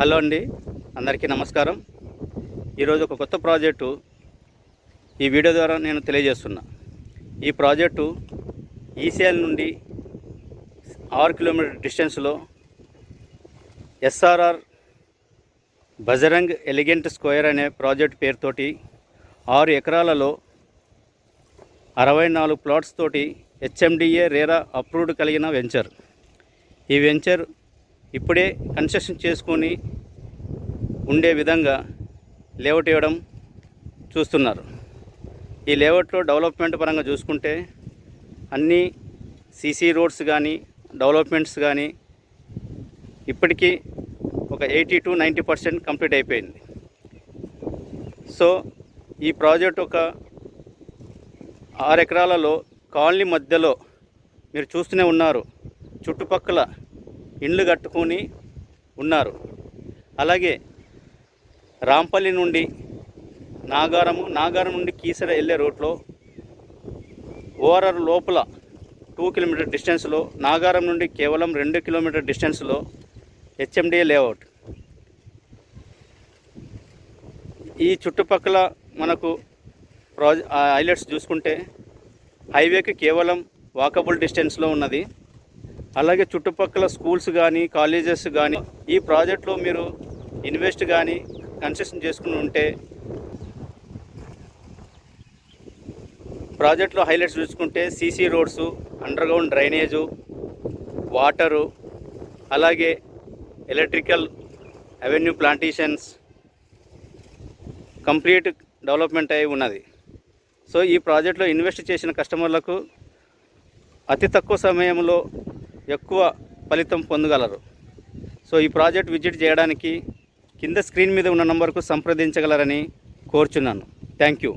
Hello అండి, అందరికీ నమస్కారం. ఈరోజు ఒక కొత్త ప్రాజెక్టు ఈ వీడియో ద్వారా నేను తెలియజేస్తున్నా. ఈ ప్రాజెక్టు ఈసీఎల్ నుండి 6 కిలోమీటర్ డిస్టెన్స్లో ఎస్ఆర్ఆర్ బజరంగ్ ఎలిగెంట్ స్క్వేర్ అనే ప్రాజెక్ట్ పేరుతోటి 6 ఎకరాలలో 64 ప్లాట్స్ తోటి హెచ్ఎండిఏ రేరా అప్రూవ్డ్ కలిగిన వెంచర్. ఈ వెంచర్ ఇప్పుడే కన్స్ట్రక్షన్ చేసుకొని ఉండే విధంగా లేఅవుట్ ఇవ్వడం చూస్తున్నారు. ఈ లేఅవుట్లో డెవలప్మెంట్ పరంగా చూసుకుంటే అన్ని సీసీ రోడ్స్ కానీ డెవలప్మెంట్స్ కానీ ఇప్పటికీ ఒక 80 to 90% కంప్లీట్ అయిపోయింది. సో ఈ ప్రాజెక్ట్ ఒక 6 ఎకరాలలో కాలనీ మధ్యలో మీరు చూస్తూనే ఉన్నారు, చుట్టుపక్కల ఇండ్లు కట్టుకొని ఉన్నారు. అలాగే రాంపల్లి నుండి నాగారం నుండి కీసర వెళ్ళే రోడ్లో ఓఆర్ఆర్ లోపల 2 కిలోమీటర్ డిస్టెన్స్లో, నాగారం నుండి కేవలం 2 కిలోమీటర్ డిస్టెన్స్లో హెచ్ఎండిఏ లేఅవుట్. ఈ చుట్టుపక్కల మనకు హైలైట్స్ చూసుకుంటే హైవేకి కేవలం వాకబుల్ డిస్టెన్స్లో ఉన్నది. అలాగే చుట్టుపక్కల స్కూల్స్ కానీ కాలేజెస్ కానీ ఈ ప్రాజెక్ట్లో మీరు ఇన్వెస్ట్ కానీ కన్స్ట్రక్షన్ చేసుకుని ఉంటే ప్రాజెక్ట్లో హైలైట్స్ చూసుకుంటే CC roads, underground drainage, water, అలాగే electrical, avenue plantations complete development అయి ఉన్నది. సో ఈ ప్రాజెక్ట్లో ఇన్వెస్ట్ చేసిన కస్టమర్లకు అతి తక్కువ సమయంలో ఎక్కువ ఫలితం పొందగలరు. సో ఈ ప్రాజెక్ట్ విజిట్ చేయడానికి కింద స్క్రీన్ మీద ఉన్న నంబర్కు సంప్రదించగలరని కోరుచున్నాను. Thank you.